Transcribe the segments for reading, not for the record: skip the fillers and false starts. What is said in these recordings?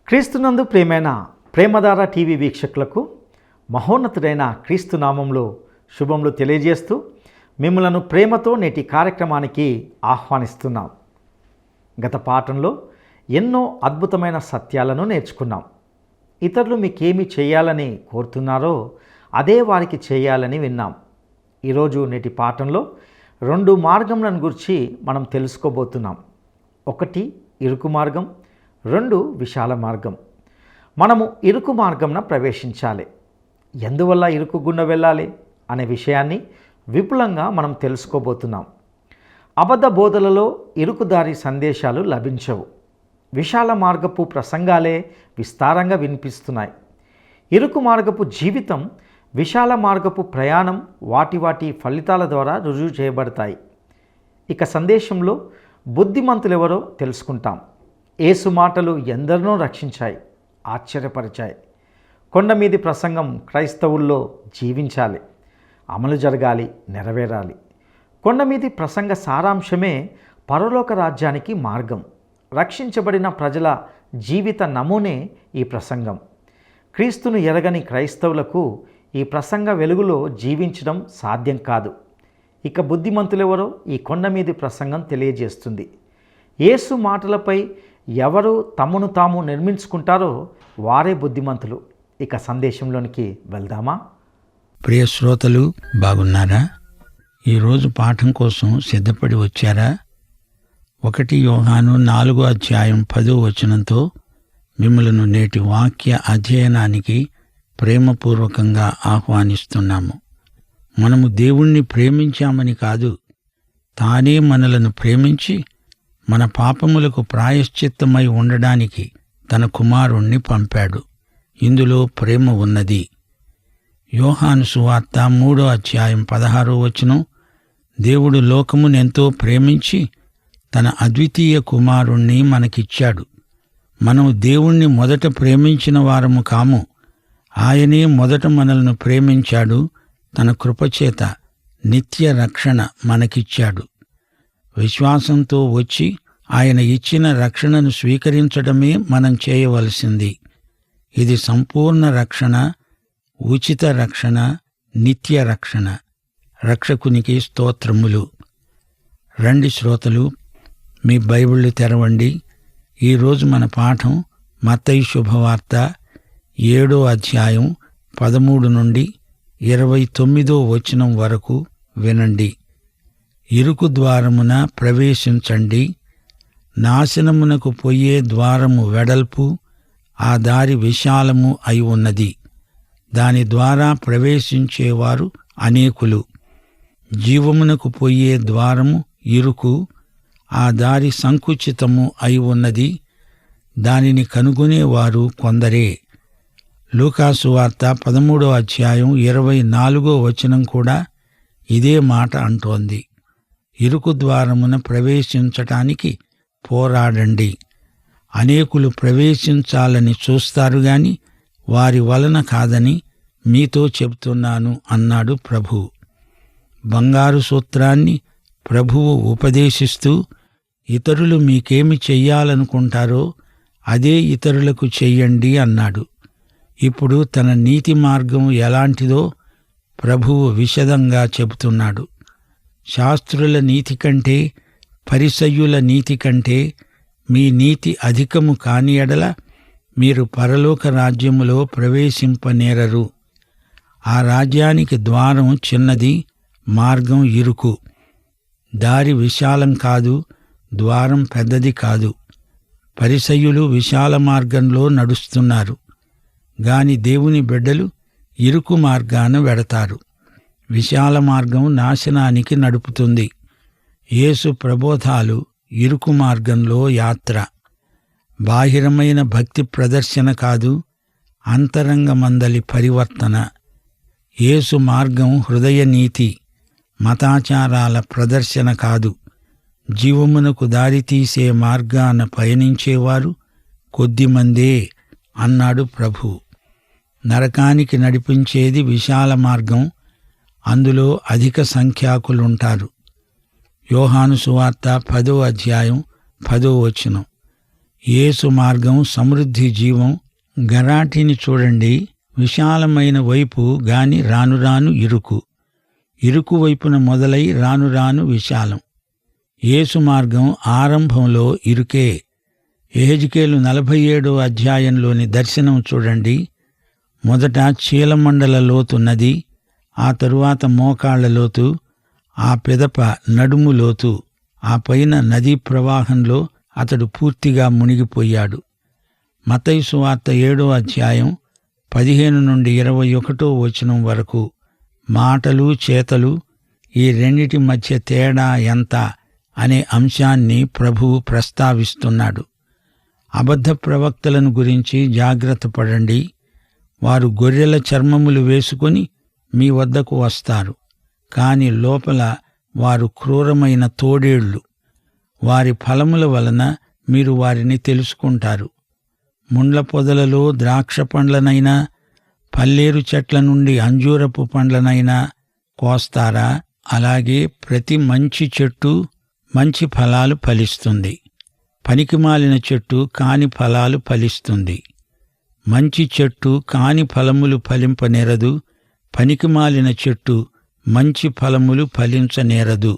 క్రీస్తునందు ప్రియమైన ప్రేమధార టీవీ వీక్షకులకు మహోన్నతుడైన క్రీస్తు నామంలో శుభములు తెలియజేస్తూ మిమ్మలను ప్రేమతో నేటి కార్యక్రమానికి ఆహ్వానిస్తున్నాం. గత పాఠంలో ఎన్నో అద్భుతమైన సత్యాలను నేర్చుకున్నాం. ఇతరులు మీకేమి చేయాలని కోరుతున్నారో అదే వారికి చేయాలని విన్నాం. ఈరోజు నేటి పాఠంలో 2 మార్గములను గురించి మనం తెలుసుకోబోతున్నాం. 1 ఇరుకు మార్గం, 2 విశాల మార్గం. మనము ఇరుకు మార్గంన ప్రవేశించాలి. ఎందువల్ల ఇరుకు గుండా వెళ్ళాలి అనే విషయాన్ని విపులంగా మనం తెలుసుకోబోతున్నాం. అబద్ధ బోధలలో ఇరుకుదారి సందేశాలు లభించవు. విశాల మార్గపు ప్రసంగాలే విస్తారంగా వినిపిస్తున్నాయి. ఇరుకు మార్గపు జీవితం, విశాల మార్గపు ప్రయాణం వాటి ఫలితాల ద్వారా రుజువు చేయబడతాయి. ఇక సందేశంలో బుద్ధిమంతులెవరో తెలుసుకుంటాం. యేసు మాటలు ఎందరినో రక్షించాయి, ఆశ్చర్యపరిచాయి. కొండ మీది ప్రసంగం క్రైస్తవుల్లో జీవించాలి, అమలు జరగాలి, నెరవేరాలి. కొండ మీది ప్రసంగ సారాంశమే పరలోక రాజ్యానికి మార్గం. రక్షించబడిన ప్రజల జీవిత నమూనే ఈ ప్రసంగం. క్రీస్తును ఎరగని క్రైస్తవులకు ఈ ప్రసంగ వెలుగులో జీవించడం సాధ్యం కాదు. ఇక బుద్ధిమంతులెవరో ఈ కొండ మీది ప్రసంగం తెలియజేస్తుంది. యేసు మాటలపై ఎవరు తమను తాము నిర్మించుకుంటారో వారే బుద్ధిమంతులు. ఇక సందేశంలోనికి వెళ్దామా? ప్రియ శ్రోతలు, బాగున్నారా? ఈరోజు పాఠం కోసం సిద్ధపడి వచ్చారా? 1 యోహాను 4:10 మిమ్మలను నేటి వాక్య అధ్యయనానికి ప్రేమపూర్వకంగా ఆహ్వానిస్తున్నాము. మనము దేవుణ్ణి ప్రేమించామని కాదు, తానే మనలను ప్రేమించి మన పాపములకు ప్రాయశ్చిత్తమై ఉండడానికి తన కుమారుణ్ణి పంపాడు. ఇందులో ప్రేమ ఉన్నది. యోహాను సువార్త 3:16 దేవుడు లోకమునెంతో ప్రేమించి తన అద్వితీయ కుమారుణ్ణి మనకిచ్చాడు. మనం దేవుణ్ణి మొదట ప్రేమించిన వారము కాము, ఆయనే మొదట మనల్ని ప్రేమించాడు. తన కృపచేత నిత్య రక్షణ మనకిచ్చాడు. విశ్వాసంతో వచ్చి ఆయన ఇచ్చిన రక్షణను స్వీకరించడమే మనం చేయవలసింది. ఇది సంపూర్ణ రక్షణ, ఉచిత రక్షణ, నిత్య రక్షణ. రక్షకునికి స్తోత్రములు. రండి శ్రోతలు, మీ బైబిళ్ళు తెరవండి. ఈరోజు మన పాఠం మత్తయి శుభవార్త 7:13 నుండి 29 వరకు వినండి. ఇరుకు ద్వారమున ప్రవేశించండి. నాశనమునకు పోయే ద్వారము వెడల్పు, ఆ దారి విశాలము అయి ఉన్నది. దాని ద్వారా ప్రవేశించేవారు అనేకులు. జీవమునకు పోయే ద్వారము ఇరుకు, ఆ దారి సంకుచితము అయి ఉన్నది. దానిని కనుగొనేవారు కొందరే. లూకాసు వార్త 13:24 కూడా ఇదే మాట అంటోంది. ఇరుకు ద్వారమున ప్రవేశించటానికి పోరాడండి. అనేకులు ప్రవేశించాలని చూస్తారు గాని వారి వలన కాదని మీతో చెబుతున్నాను అన్నాడు ప్రభు. బంగారు సూత్రాన్ని ప్రభువు ఉపదేశిస్తూ, ఇతరులు మీకేమి చెయ్యాలనుకుంటారో అదే ఇతరులకు చెయ్యండి అన్నాడు. ఇప్పుడు తన నీతి మార్గం ఎలాంటిదో ప్రభువు విశదంగా చెబుతున్నాడు. శాస్త్రుల నీతి కంటే, పరిసయ్యుల నీతి కంటే మీ నీతి అధికము కాని ఎడల మీరు పరలోక రాజ్యములో ప్రవేశింపనేరరు. ఆ రాజ్యానికి ద్వారం చిన్నది, మార్గం ఇరుకు. దారి విశాలం కాదు, ద్వారం పెద్దది కాదు. పరిసయ్యులు విశాల మార్గంలో నడుస్తున్నారు గాని దేవుని బిడ్డలు ఇరుకు మార్గాన వెడతారు. విశాల మార్గం నాశనానికి నడుపుతుంది. యేసు ప్రబోధాలు ఇరుకు మార్గంలో యాత్ర. బాహిరమైన భక్తి ప్రదర్శన కాదు, అంతరంగమందలి పరివర్తన. యేసు మార్గం హృదయ నీతి, మతాచారాల ప్రదర్శన కాదు. జీవమునకు దారితీసే మార్గాన పయనించేవారు కొద్దిమందే అన్నాడు ప్రభు. నరకానికి నడిపించేది విశాల మార్గం, అందులో అధిక సంఖ్యాకులుంటారు. యోహాను సువార్త 10:10 యేసు మార్గం సమృద్ధి జీవం. గరాటిని చూడండి, విశాలమైన వైపు గాని రాను రాను ఇరుకు, ఇరుకు వైపున మొదలై రాను రాను విశాలం. యేసు మార్గం ఆరంభంలో ఇరుకే. యెహెజ్కేలు 47వ అధ్యాయంలోని దర్శనం చూడండి. మొదట చీలమండల లోతు నది, ఆ తరువాత మోకాళ్ల లోతు, ఆ పిదప నడుము లోతు, ఆ పైన నదీ ప్రవాహంలో అతడు పూర్తిగా మునిగిపోయాడు. మత్తయి సువార్త 7వ అధ్యాయం 15 నుండి 21వ వచనం వరకు మాటలు చేతలు, ఈ రెండిటి మధ్య తేడా ఎంత అనే అంశాన్ని ప్రభువు ప్రస్తావిస్తున్నాడు. అబద్ధ ప్రవక్తలను గురించి జాగ్రత్త పడండి. వారు గొర్రెల చర్మములు వేసుకొని మీ వద్దకు వస్తారు, కాని లోపల వారు క్రూరమైన తోడేళ్లు. వారి ఫలముల వలన మీరు వారిని తెలుసుకుంటారు. ముండ్ల పొదలలో ద్రాక్ష పండ్లనైనా, పల్లేరు చెట్ల నుండి అంజూరపు పండ్లనైనా కోస్తారా? అలాగే ప్రతి మంచి చెట్టు మంచి ఫలాలు ఫలిస్తుంది, పనికిమాలిన చెట్టు కాని ఫలాలు ఫలిస్తుంది. మంచి చెట్టు కాని ఫలములు ఫలింపనేరదు, పనికిమాలిన చెట్టు మంచి ఫలములు ఫలించనేరదు.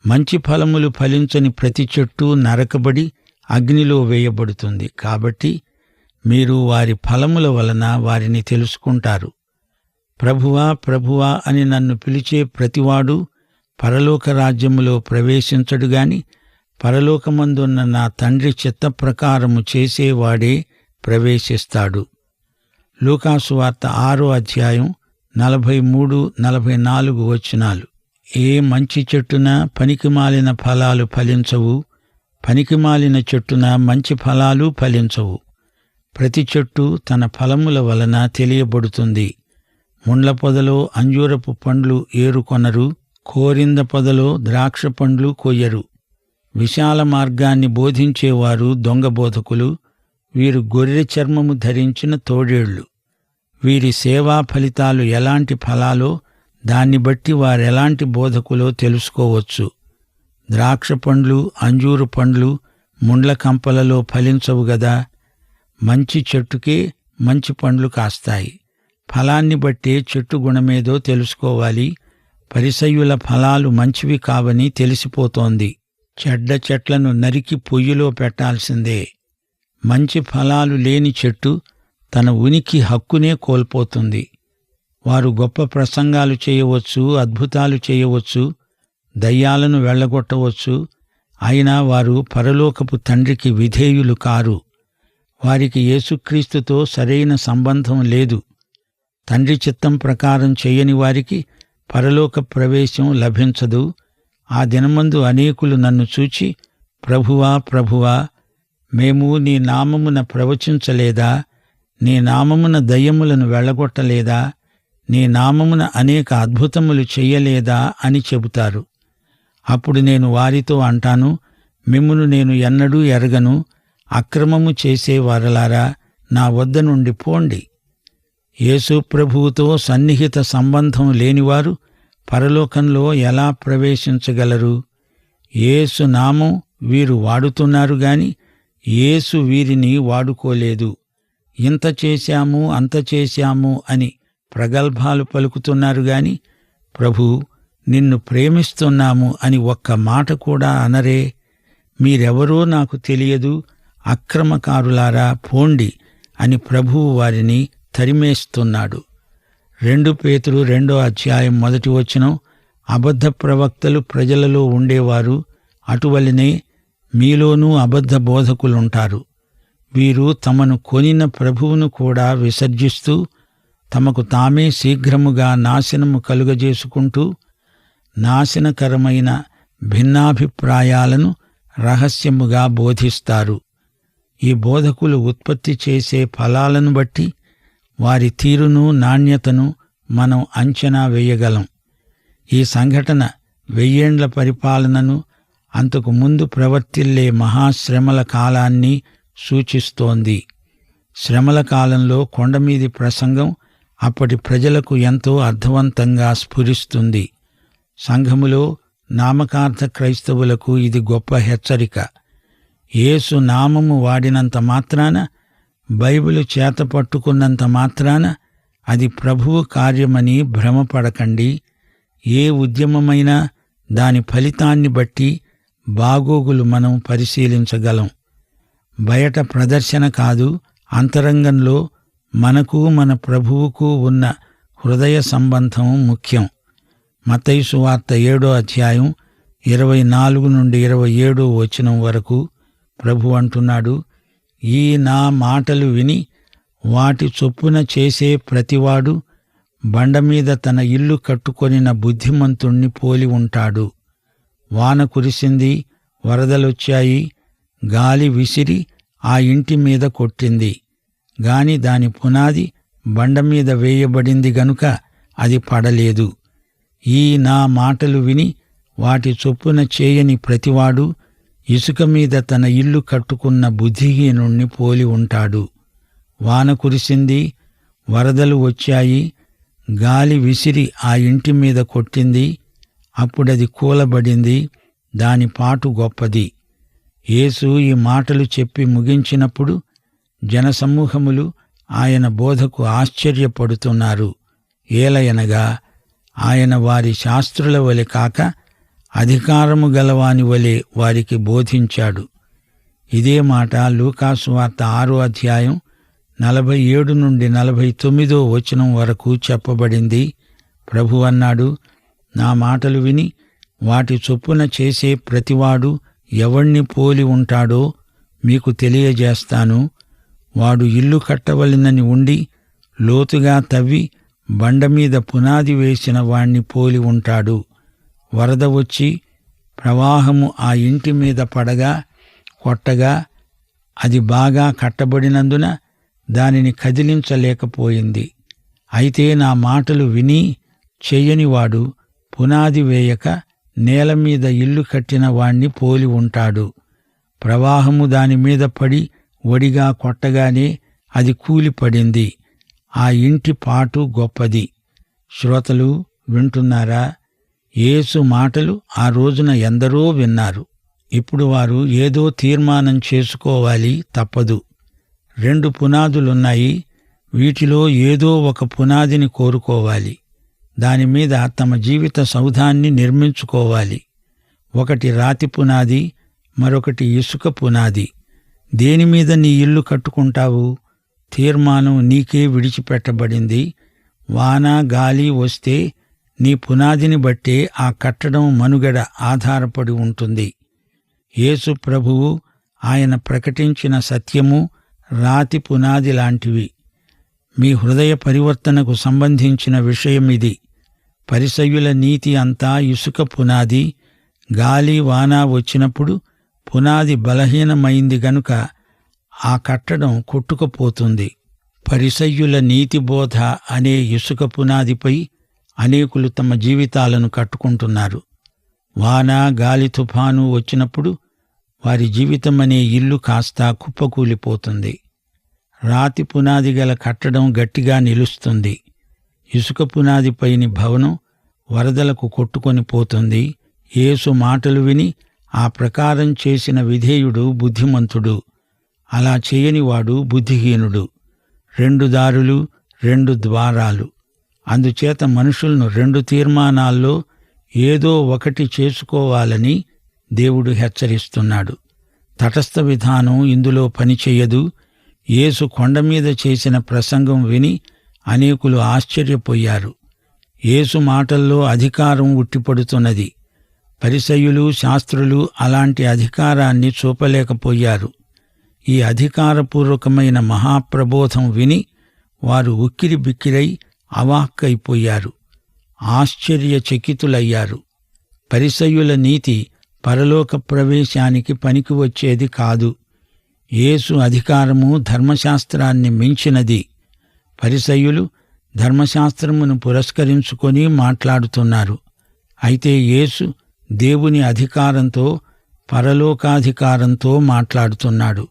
మంచి ఫలములు ఫలించని ప్రతి చెట్టు నరకబడి అగ్నిలో వేయబడుతుంది. కాబట్టి మీరు వారి ఫలముల వలన వారిని తెలుసుకుంటారు. ప్రభువా ప్రభువా అని నన్ను పిలిచే ప్రతివాడు పరలోక రాజ్యములో ప్రవేశించడు గాని పరలోకమందున్న నా తండ్రి చిత్త ప్రకారము చేసేవాడే ప్రవేశిస్తాడు. లూకాసు వార్త 6వ అధ్యాయం 43-44 వచనాలు. ఏ మంచి చెట్టున పనికిమాలిన ఫలాలు ఫలించవు, పనికిమాలిన చెట్టున మంచి ఫలాలు ఫలించవు. ప్రతి చెట్టు తన ఫలముల వలన తెలియబడుతుంది. ముండ్ల పొదలో అంజూరపు పండ్లు ఏరుకొనరు, కోరింద పొదలో ద్రాక్ష పండ్లు కొయ్యరు. విశాల మార్గాన్ని బోధించేవారు దొంగ బోధకులు. వీరు గొర్రె చర్మము ధరించిన తోడేళ్లు. వీరి సేవా ఫలితాలు ఎలాంటి ఫలాలో దాన్ని బట్టి వారెలాంటి బోధకులో తెలుసుకోవచ్చు. ద్రాక్ష పండ్లు, అంజూరు పండ్లు ముండ్ల కంపలలో ఫలించవు గదా. మంచి చెట్టుకే మంచి పండ్లు కాస్తాయి. ఫలాన్ని బట్టే చెట్టు గుణమేదో తెలుసుకోవాలి. పరిసయ్యుల ఫలాలు మంచివి కావని తెలిసిపోతోంది. చెడ్డ చెట్లను నరికి పొయ్యిలో పెట్టాల్సిందే. మంచి ఫలాలు లేని చెట్టు తన ఉనికి హక్కునే కోల్పోతుంది. వారు గొప్ప ప్రసంగాలు చేయవచ్చు, అద్భుతాలు చేయవచ్చు, దయ్యాలను వెళ్ళగొట్టవచ్చు. అయినా వారు పరలోకపు తండ్రికి విధేయులు కారు. వారికి యేసుక్రీస్తుతో సరైన సంబంధం లేదు. తండ్రి చిత్తం ప్రకారం చేయని వారికి పరలోక ప్రవేశం లభించదు. ఆ దినమందు అనేకులు నన్ను చూచి, ప్రభువా ప్రభువా, మేము నీ నామమున ప్రవచించలేదా? నీ నామమున దయ్యములను వెళ్ళగొట్టలేదా? నీ నామమున అనేక అద్భుతములు చెయ్యలేదా అని చెబుతారు. అప్పుడు నేను వారితో అంటాను, మిమ్మును నేను ఎన్నడూ ఎరగను. అక్రమము చేసేవారలారా, నా వద్ద నుండి పోండి. యేసు ప్రభువుతో సన్నిహిత సంబంధం లేనివారు పరలోకంలో ఎలా ప్రవేశించగలరు? యేసు నామం వీరు వాడుతున్నారు గాని యేసు వీరిని వాడుకోలేదు. ఇంత చేశాము, అంత చేశాము అని ప్రగల్భాలు పలుకుతున్నారు గాని ప్రభూ, నిన్ను ప్రేమిస్తున్నాము అని ఒక్క మాట కూడా అనరే. మీరెవరో నాకు తెలియదు, అక్రమకారులారా పోండి అని ప్రభువు వారిని తరిమేస్తున్నాడు. 2 పేతురు 2వ అధ్యాయం 1వ వచనం. అబద్ధ ప్రవక్తలు ప్రజలలో ఉండేవారు, అటువలనే మీలోనూ అబద్ధ బోధకులుంటారు. వీరు తమను కొనిన ప్రభువును కూడా విసర్జిస్తూ తమకు తామే శీఘ్రముగా నాశనము కలుగజేసుకుంటూ నాశనకరమైన భిన్నాభిప్రాయాలను రహస్యముగా బోధిస్తారు. ఈ బోధకులు ఉత్పత్తి చేసే ఫలాలను బట్టి వారి తీరును, నాణ్యతను మనం అంచనా వేయగలం. ఈ సంఘటన 1000 ఏండ్ల పరిపాలనను, అంతకు ముందు ప్రవర్తిల్లే మహాశ్రమల కాలాన్ని సూచిస్తోంది. శ్రమల కాలంలో కొండమీది ప్రసంగం అప్పటి ప్రజలకు ఎంతో అర్థవంతంగా స్ఫురిస్తుంది. సంఘములో నామకార్థ క్రైస్తవులకు ఇది గొప్ప హెచ్చరిక. యేసు నామము వాడినంత మాత్రాన, బైబిలు చేత పట్టుకున్నంత మాత్రాన అది ప్రభువు కార్యమని భ్రమపడకండి. ఏ ఉద్యమమైనా దాని ఫలితాన్ని బట్టి బాగోగులు మనం పరిశీలించగలం. బయట ప్రదర్శన కాదు, అంతరంగంలో మనకు మన ప్రభువుకు ఉన్న హృదయ సంబంధం ముఖ్యం. మత్తయి సువార్త 7వ అధ్యాయం 24 నుండి 27వ వచనం వరకు ప్రభు అంటున్నాడు, ఈ నా మాటలు విని వాటి చొప్పున చేసే ప్రతివాడు బండమీద తన ఇల్లు కట్టుకొనిన బుద్ధిమంతుణ్ణి పోలి ఉంటాడు. వాన కురిసింది, వరదలొచ్చాయి, గాలి విసిరి ఆ ఇంటి మీద కొట్టింది. గాని దాని పునాది బండమీద వేయబడింది గనుక అది పడలేదు. ఈ నా మాటలు విని వాటి చొప్పున చేయని ప్రతివాడు ఇసుక మీద తన ఇల్లు కట్టుకున్న బుద్ధిహీనుణ్ణి పోలి ఉంటాడు. వాన కురిసింది, వరదలు వచ్చాయి, గాలి విసిరి ఆ ఇంటి మీద కొట్టింది. అప్పుడది కూలబడింది, దాని పాటు గొప్పది. యేసు ఈ మాటలు చెప్పి ముగించినప్పుడు జనసమూహములు ఆయన బోధకు ఆశ్చర్యపడుతున్నారు. ఏలయనగా ఆయన వారి శాస్త్రుల వలె కాక అధికారము గలవాని వలె వారికి బోధించాడు. ఇదే మాట లూకాసు వార్త 6వ అధ్యాయం 47 నుండి 49వ వచనం వరకు చెప్పబడింది. ప్రభు అన్నాడు, నా మాటలు విని వాటి చొప్పున చేసే ప్రతివాడు ఎవణ్ణి పోలి ఉంటాడో మీకు తెలియజేస్తాను. వాడు ఇల్లు కట్టవలెనని ఉండి లోతుగా తవ్వి బండమీద పునాది వేసిన వాణ్ణి పోలి ఉంటాడు. వరద వచ్చి ప్రవాహము ఆ ఇంటి మీద పడగా కొట్టగా అది బాగా కట్టబడినందున దానిని కదిలించలేకపోయింది. అయితే నా మాటలు విని చెయ్యనివాడు పునాది వేయక నేలమీద ఇల్లు కట్టిన వాణ్ణి పోలి ఉంటాడు. ప్రవాహము దానిమీద పడి ఒడిగా కొట్టగానే అది కూలిపడింది. ఆ ఇంటి పాటు గొప్పది. శ్రోతలు వింటున్నారా? యేసు మాటలు ఆ రోజున ఎందరో విన్నారు. ఇప్పుడు వారు ఏదో తీర్మానం చేసుకోవాలి, తప్పదు. 2 పునాదులున్నాయి. వీటిలో ఏదో ఒక పునాదిని కోరుకోవాలి. దానిమీద తమ జీవిత సౌధాన్ని నిర్మించుకోవాలి. ఒకటి రాతి పునాది, మరొకటి ఇసుక పునాది. దేనిమీద నీ ఇల్లు కట్టుకుంటావు? తీర్మానం నీకే విడిచిపెట్టబడింది. వాన గాలి వస్తే నీ పునాదిని బట్టే ఆ కట్టడం మనుగడ ఆధారపడి ఉంటుంది. యేసు ప్రభువు ఆయన ప్రకటించిన సత్యము రాతి పునాది లాంటివి. మీ హృదయ పరివర్తనకు సంబంధించిన విషయమిది. పరిసయ్యుల నీతి అంతా ఇసుక పునాది. గాలి వాన వచ్చినప్పుడు పునాది బలహీనమైంది గనుక ఆ కట్టడం కొట్టుకుపోతుంది. పరిసయ్యుల నీతిబోధ అనే ఇసుక పునాదిపై అనేకులు తమ జీవితాలను కట్టుకుంటున్నారు. వాన గాలి తుఫాను వచ్చినప్పుడు వారి జీవితమనే ఇల్లు కాస్త కుప్పకూలిపోతుంది. రాతి పునాది గల కట్టడం గట్టిగా నిలుస్తుంది. ఇసుక పునాదిపైని భవనం వరదలకు కొట్టుకొని పోతుంది. యేసు మాటలు విని ఆ ప్రకారం చేసిన విధేయుడు బుద్ధిమంతుడు. అలా చేయనివాడు బుద్ధిహీనుడు. 2 దారులు, 2 ద్వారాలు. అందుచేత మనుషులను 2 తీర్మానాల్లో ఏదో ఒకటి చేసుకోవాలని దేవుడు హెచ్చరిస్తున్నాడు. తటస్థ విధానం ఇందులో పనిచెయ్యదు. యేసు కొండమీద చేసిన ప్రసంగం విని అనేకులు ఆశ్చర్యపోయారు. యేసు మాటల్లో అధికారం ఉట్టిపడుతున్నది. పరిసయ్యులు, శాస్త్రులు అలాంటి అధికారాన్ని చూపలేకపోయారు. ఈ అధికారపూర్వకమైన మహాప్రబోధం విని వారు ఉక్కిరి బిక్కిరై అవాక్కైపోయారు, ఆశ్చర్యచకితులయ్యారు. పరిసయ్యుల నీతి పరలోక ప్రవేశానికి పనికి వచ్చేది కాదు. యేసు అధికారము ధర్మశాస్త్రాన్ని మించినది. పరిసయ్యులు ధర్మశాస్త్రమును పురస్కరించుకొని మాట్లాడుతున్నారు. అయితే యేసు దేవుని అధికారంతో, పరలోకాధికారంతో మాట్లాడుతున్నాడు.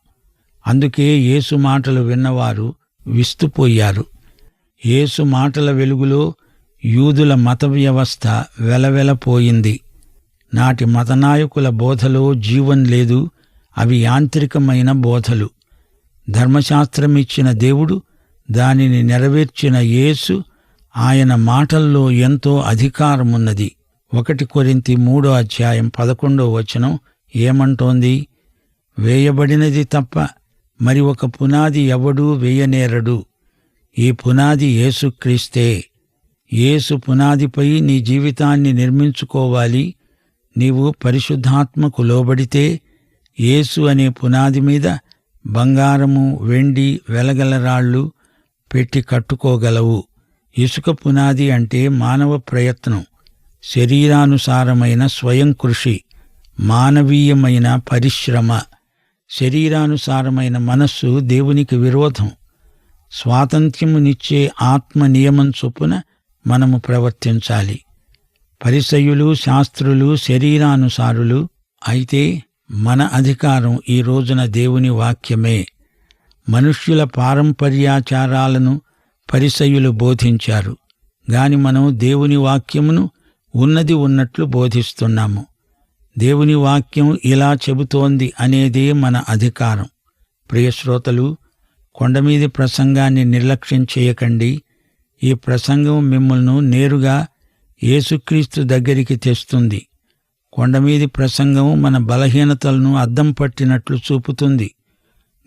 అందుకే యేసు మాటలు విన్నవారు విస్తుపోయారు. యేసు మాటల వెలుగులో యూదుల మత వ్యవస్థ వెలవెలపోయింది. నాటి మతనాయకుల బోధలో జీవం లేదు, అవి యాంత్రికమైన బోధలు. ధర్మశాస్త్రమిచ్చిన దేవుడు, దానిని నెరవేర్చిన యేసు, ఆయన మాటల్లో ఎంతో అధికారమున్నది. 1 కొరింథీ 3:11 ఏమంటోంది? వేయబడినది తప్ప మరి ఒక పునాది ఎవడూ వేయనేరడు. ఈ పునాది యేసుక్రీస్తే. యేసు పునాదిపై నీ జీవితాన్ని నిర్మించుకోవాలి. నీవు పరిశుద్ధాత్మకు లోబడితే యేసు అనే పునాది మీద బంగారము, వెండి, వెలగల రాళ్ళు పెట్టి కట్టుకోగలవు. ఇసుక పునాది అంటే మానవ ప్రయత్నం, శరీరానుసారమైన స్వయం కృషి, మానవీయమైన పరిశ్రమ. శరీరానుసారమైన మనస్సు దేవునికి విరోధం. స్వాతంత్ర్యమునిచ్చే ఆత్మ నియమం చొప్పున మనము ప్రవర్తించాలి. పరిసయ్యులు, శాస్త్రులు శరీరానుసారులు. అయితే మన అధికారం ఈ రోజున దేవుని వాక్యమే. మనుష్యుల పారంపర్యాచారాలను పరిసయ్యులు బోధించారు గాని మనం దేవుని వాక్యమును ఉన్నది ఉన్నట్లు బోధిస్తున్నాము. దేవుని వాక్యం ఇలా చెబుతోంది అనేదే మన అధికారం. ప్రియశ్రోతలు, కొండమీది ప్రసంగాన్ని నిర్లక్ష్యం చేయకండి. ఈ ప్రసంగం మిమ్మల్ని నేరుగా యేసుక్రీస్తు దగ్గరికి తెస్తుంది. కొండమీది ప్రసంగం మన బలహీనతలను అద్దం పట్టినట్లు చూపుతుంది.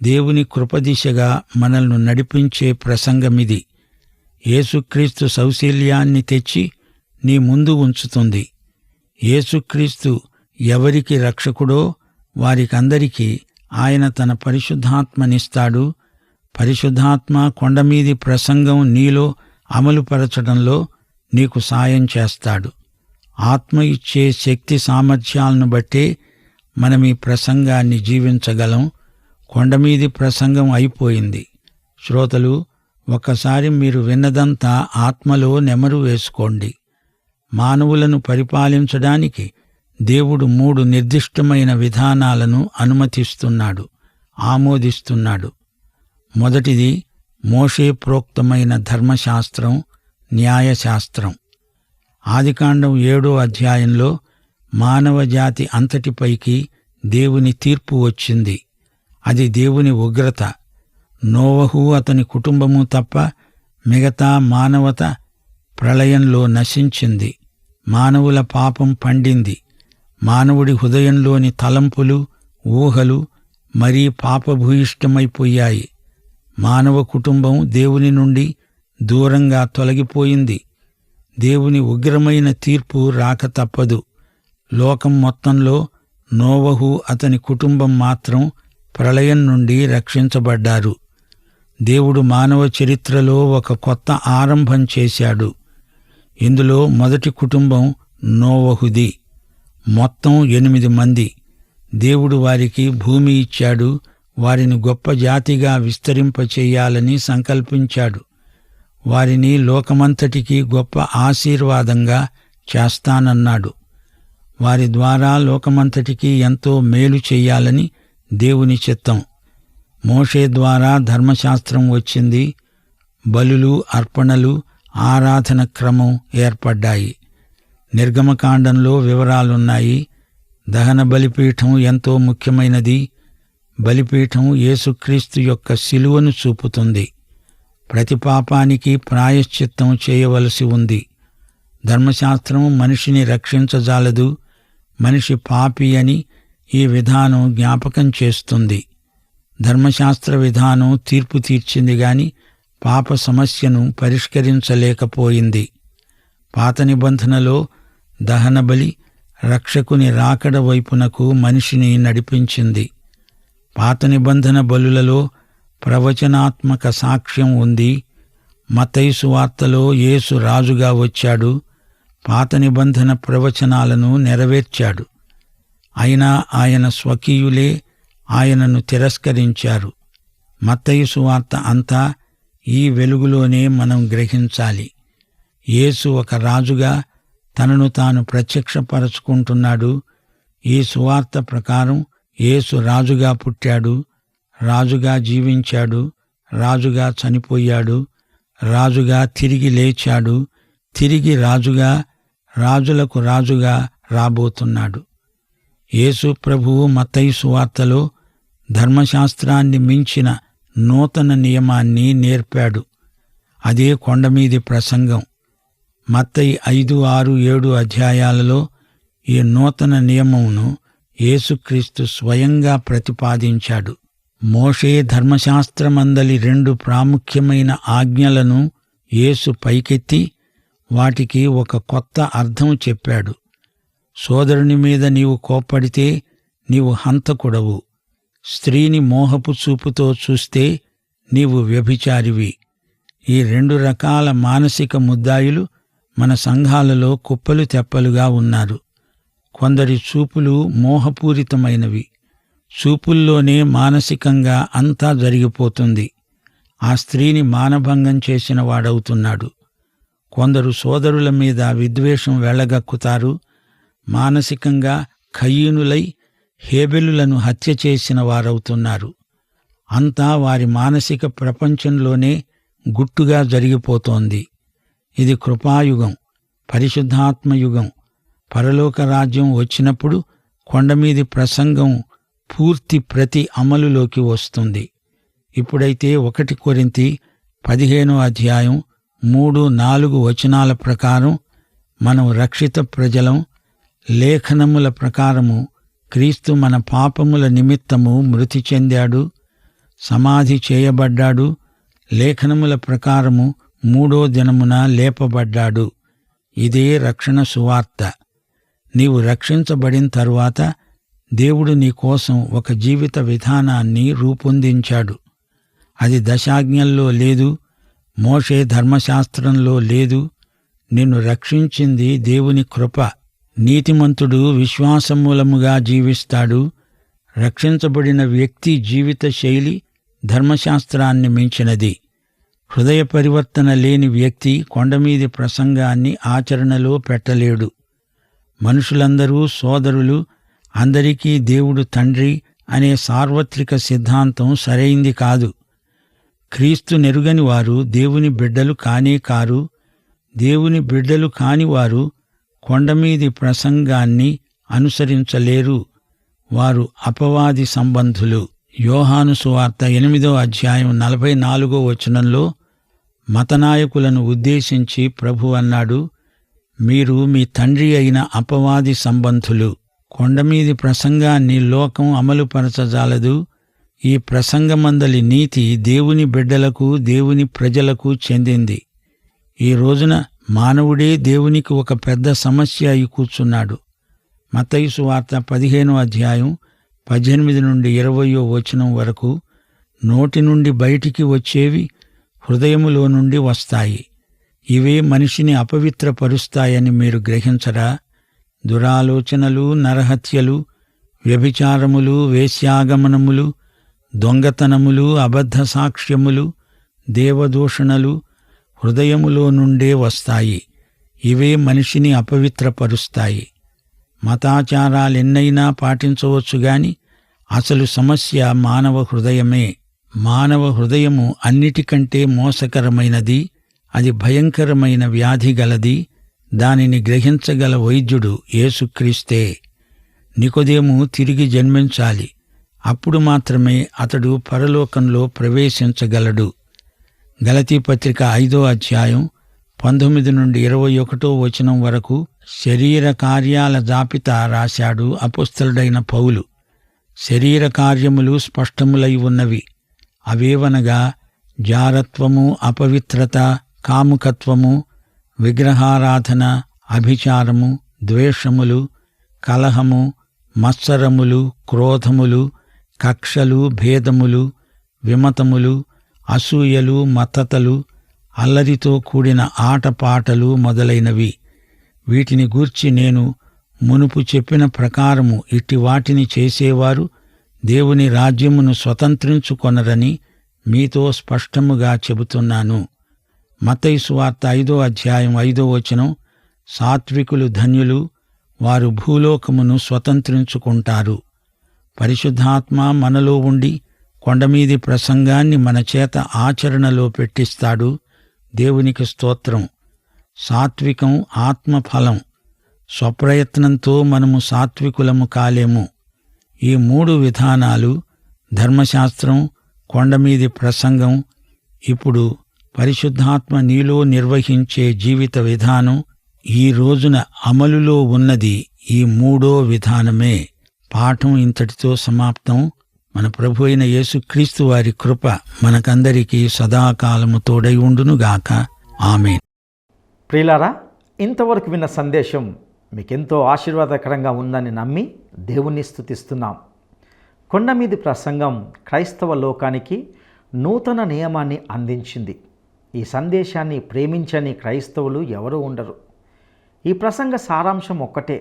దేవుని కృపదిశగా మనల్ని నడిపించే ప్రసంగమిది. యేసుక్రీస్తు సౌశీల్యాన్ని తెచ్చి నీ ముందు ఉంచుతుంది. యేసుక్రీస్తు ఎవరికి రక్షకుడో వారికందరికీ ఆయన తన పరిశుద్ధాత్మనిస్తాడు. పరిశుద్ధాత్మ కొండమీది ప్రసంగం నీలో అమలుపరచడంలో నీకు సాయం చేస్తాడు. ఆత్మ ఇచ్చే శక్తి సామర్థ్యాలను బట్టే మనం ఈ ప్రసంగాన్ని జీవించగలం. కొండమీది ప్రసంగం అయిపోయింది. శ్రోతలు, ఒక్కసారి మీరు విన్నదంతా ఆత్మలో నెమరు వేసుకోండి. మానవులను పరిపాలించడానికి దేవుడు 3 నిర్దిష్టమైన విధానాలను అనుమతిస్తున్నాడు, ఆమోదిస్తున్నాడు. మొదటిది మోషే ప్రోక్తమైన ధర్మశాస్త్రం, న్యాయశాస్త్రం. ఆదికాండం 7వ అధ్యాయంలో మానవ జాతి అంతటిపైకి దేవుని తీర్పు వచ్చింది. అది దేవుని ఉగ్రత. నోవహు అతని కుటుంబము తప్ప మిగతా మానవత ప్రళయంలో నశించింది. మానవుల పాపం పండింది. మానవుడి హృదయంలోని తలంపులు, ఊహలు మరీ పాపభూయిష్టమైపోయాయి. మానవ కుటుంబం దేవుని నుండి దూరంగా తొలగిపోయింది. దేవుని ఉగ్రమైన తీర్పు రాక తప్పదు. లోకం మొత్తంలో నోవహు అతని కుటుంబం మాత్రం ప్రళయం నుండి రక్షించబడ్డారు. దేవుడు మానవ చరిత్రలో ఒక కొత్త ఆరంభం చేశాడు. ఇందులో మొదటి కుటుంబం నోవహుది. మొత్తం 8 మంది. దేవుడు వారికి భూమి ఇచ్చాడు. వారిని గొప్ప జాతిగా విస్తరింపచేయాలని సంకల్పించాడు. వారిని లోకమంతటికీ గొప్ప ఆశీర్వాదంగా చేస్తానన్నాడు. వారి ద్వారా లోకమంతటికీ ఎంతో మేలు చెయ్యాలని దేవుని చిత్తం. మోషే ద్వారా ధర్మశాస్త్రం వచ్చింది. బలులు, అర్పణలు, ఆరాధన క్రమం ఏర్పడ్డాయి. నిర్గమకాండంలో వివరాలున్నాయి. దహన బలిపీఠం ఎంతో ముఖ్యమైనది. బలిపీఠం యేసుక్రీస్తు యొక్క శిలువను చూపుతుంది. ప్రతి పాపానికి ప్రాయశ్చిత్తం చేయవలసి ఉంది. ధర్మశాస్త్రం మనిషిని రక్షించజాలదు. మనిషి పాపి అని ఈ విధానం జ్ఞాపకం చేస్తుంది. ధర్మశాస్త్ర విధానం తీర్పు తీర్చింది గాని పాప సమస్యను పరిష్కరించలేకపోయింది. పాత నిబంధనలో దహనబలి రక్షకుని రాకడ వైపునకు మనిషిని నడిపించింది. పాత నిబంధన బలులలో ప్రవచనాత్మక సాక్ష్యం ఉంది. మత్తయి సువార్తలో యేసు రాజుగా వచ్చాడు. పాత నిబంధన ప్రవచనాలను నెరవేర్చాడు. అయినా ఆయన స్వకీయులే ఆయనను తిరస్కరించారు. మత్తయి సువార్త అంతా ఈ వెలుగులోనే మనం గ్రహించాలి. యేసు ఒక రాజుగా తనను తాను ప్రత్యక్షపరచుకుంటున్నాడు. ఈ సువార్త ప్రకారం యేసు రాజుగా పుట్టాడు, రాజుగా జీవించాడు, రాజుగా చనిపోయాడు, రాజుగా తిరిగి లేచాడు, తిరిగి రాజుగా, రాజులకు రాజుగా రాబోతున్నాడు. యేసు ప్రభువు మత్తయి సువార్తలో ధర్మశాస్త్రాన్ని మించిన నూతన నియమాన్ని నేర్పాడు. అదే కొండమీది ప్రసంగం. మత్తయి 5, 6, 7 అధ్యాయాలలో ఈ నూతన నియమమును యేసుక్రీస్తు స్వయంగా ప్రతిపాదించాడు. మోషే ధర్మశాస్త్రమందలి 2 ప్రాముఖ్యమైన ఆజ్ఞలను యేసు పైకెత్తి వాటికి ఒక కొత్త అర్థం చెప్పాడు. సోదరుని మీద నీవు కోప్పడితే నీవు హంతకుడవు. స్త్రీని మోహపు చూపుతో చూస్తే నీవు వ్యభిచారివి. ఈ 2 రకాల మానసిక ముద్దాయిలు మన సంఘాలలో కుప్పలు తెప్పలుగా ఉన్నారు. కొందరి చూపులు మోహపూరితమైనవి. చూపుల్లోనే మానసికంగా అంతా జరిగిపోతుంది. ఆ స్త్రీని మానభంగం చేసిన వాడవుతున్నాడు. కొందరు సోదరుల మీద విద్వేషం వెళ్లగక్కుతారు. మానసికంగా కయీనులై హేబెలులను హత్య చేసిన వారవుతున్నారు. అంతా వారి మానసిక ప్రపంచంలోనే గుట్టుగా జరిగిపోతోంది. ఇది కృపాయుగం, పరిశుద్ధాత్మయుగం. పరలోక రాజ్యం వచ్చినప్పుడు కొండమీది ప్రసంగం పూర్తి ప్రతి అమలులోకి వస్తుంది. ఇప్పుడైతే 1 కొరింథీ 15వ అధ్యాయం 3, 4 వచనాల ప్రకారం మనం రక్షిత ప్రజలం. లేఖనముల ప్రకారము క్రీస్తు మన పాపముల నిమిత్తము మృతి చెందాడు, సమాధి చేయబడ్డాడు. లేఖనముల ప్రకారము 3వ దినమున లేపబడ్డాడు. ఇదే రక్షణ సువార్త. నీవు రక్షించబడిన తరువాత దేవుడు నీకోసం ఒక జీవిత విధానాన్ని రూపొందించాడు. అది దశాజ్ఞల్లో లేదు, మోషే ధర్మశాస్త్రంలో లేదు. నిన్ను రక్షించింది దేవుని కృప. నీతిమంతుడు విశ్వాసమూలముగా జీవిస్తాడు. రక్షించబడిన వ్యక్తి జీవిత శైలి ధర్మశాస్త్రాన్ని మించినది. హృదయ పరివర్తన లేని వ్యక్తి కొండమీది ప్రసంగాన్ని ఆచరణలో పెట్టలేడు. మనుషులందరూ సోదరులు, అందరికీ దేవుడు తండ్రి అనే సార్వత్రిక సిద్ధాంతం సరైంది కాదు. క్రీస్తు నెరుగని వారు దేవుని బిడ్డలు కానే కారు. దేవుని బిడ్డలు కానివారు కొండమీది ప్రసంగాన్ని అనుసరించలేరు. వారు అపవాది సంబంధులు. యోహాను సువార్త 8వ అధ్యాయం 44వ వచనంలో మతనాయకులను ఉద్దేశించి ప్రభు అన్నాడు, మీరు మీ తండ్రి అయిన అపవాది సంబంధులు. కొండమీది ప్రసంగాన్ని లోకం అమలుపరచజాలదు. ఈ ప్రసంగమందలి నీతి దేవుని బిడ్డలకు, దేవుని ప్రజలకు చెందింది. ఈ రోజున మానవుడే దేవునికి ఒక పెద్ద సమస్య అయి కూర్చున్నాడు. మత్తయి సువార్త 15వ అధ్యాయం 18 నుండి 20వ వచనం వరకు నోటి నుండి బయటికి వచ్చేవి హృదయములో నుండి వస్తాయి. ఇవే మనిషిని అపవిత్రపరుస్తాయని మీరు గ్రహించరా? దురాలోచనలు, నరహత్యలు, వ్యభిచారములు, వేశ్యాగమనములు, దొంగతనములు, అబద్ధ సాక్ష్యములు, దేవదూషణలు హృదయములో నుండే వస్తాయి. ఇవే మనిషిని అపవిత్రపరుస్తాయి. మతాచారాలెన్నైనా పాటించవచ్చుగాని అసలు సమస్య మానవ హృదయమే. మానవ హృదయము అన్నిటికంటే మోసకరమైనది. అది భయంకరమైన వ్యాధి గలది. దానిని గ్రహించగల వైద్యుడు యేసుక్రీస్తే. నికోదేము తిరిగి జన్మించాలి. అప్పుడు మాత్రమే అతడు పరలోకంలో ప్రవేశించగలడు. గలతీ పత్రిక 5వ అధ్యాయం 19 నుండి 21వ వచనం వరకు శరీర కార్యాల జాబితా రాశాడు అపొస్తలుడైన పౌలు. శరీర కార్యములు స్పష్టములై ఉన్నవి. అవేవనగా జారత్వము, అపవిత్రత, కాముకత్వము, విగ్రహారాధన, అభిచారము, ద్వేషములు, కలహము, మత్సరములు, క్రోధములు, కక్షలు, భేదములు, విమతములు, అసూయలు, మత్తతలు, అల్లరితో కూడిన ఆటపాటలు మొదలైనవి. వీటిని గూర్చి నేను మునుపు చెప్పిన ప్రకారము ఇట్టి వాటిని చేసేవారు దేవుని రాజ్యమును స్వతంత్రించుకొనరని మీతో స్పష్టముగా చెబుతున్నాను. మత్తయి సువార్త 5వ అధ్యాయం 5వ వచనం, సాత్వికులు ధన్యులు, వారు భూలోకమును స్వతంత్రించుకుంటారు. పరిశుద్ధాత్మ మనలో ఉండి కొండమీది ప్రసంగాన్ని మన చేత ఆచరణలో పెట్టిస్తాడు. దేవునికి స్తోత్రం. సాత్వికం ఆత్మఫలం. స్వప్రయత్నంతో మనము సాత్వికులము కాలేము. ఈ 3 విధానాలు ధర్మశాస్త్రం, కొండమీది ప్రసంగం, ఇప్పుడు పరిశుద్ధాత్మ నీలో నిర్వహించే జీవిత విధానం, ఈ రోజున అమలులో ఉన్నది ఈ మూడో విధానమే. పాఠం ఇంతటితో సమాప్తం. మన ప్రభు అయిన యేసుక్రీస్తు వారి కృప మనకందరికీ సదాకాలము తోడై ఉండునుగాక. ఆమేన్. ప్రియులారా, ఇంతవరకు విన్న సందేశం మీకెంతో ఆశీర్వాదకరంగా ఉందని నమ్మి దేవుణ్ణి స్తుతిస్తున్నాం. కొండమీది ప్రసంగం క్రైస్తవ లోకానికి నూతన నియమాన్ని అందించింది. ఈ సందేశాన్ని ప్రేమించని క్రైస్తవులు ఎవరూ ఉండరు. ఈ ప్రసంగ సారాంశం ఒక్కటే: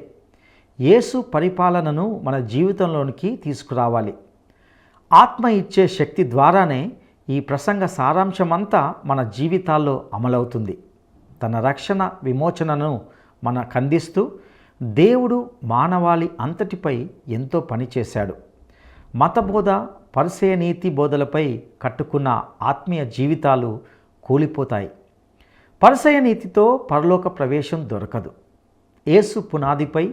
యేసు పరిపాలనను మన జీవితంలోనికి తీసుకురావాలి. ఆత్మ ఇచ్చే శక్తి ద్వారానే ఈ ప్రసంగ సారాంశమంతా మన జీవితాల్లో అమలవుతుంది. తన రక్షణ విమోచనను మనకందిస్తూ దేవుడు మానవాళి అంతటిపై ఎంతో పనిచేశాడు. మతబోధ, పరిసయ నీతి బోధలపై కట్టుకున్న ఆత్మీయ జీవితాలు కూలిపోతాయి. పరిసయ నీతితో పరలోక ప్రవేశం దొరకదు. యేసు పునాదిపై,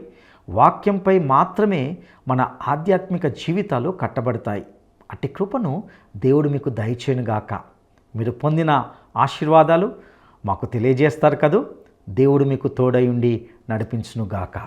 వాక్యంపై మాత్రమే మన ఆధ్యాత్మిక జీవితాలు కట్టబడతాయి. అట్టి కృపను దేవుడు మీకు దయచేయునుగాక. మీరు పొందిన ఆశీర్వాదాలు మాకు తెలియజేస్తారు కదూ. దేవుడు మీకు తోడై ఉండి నడిపించునుగాక.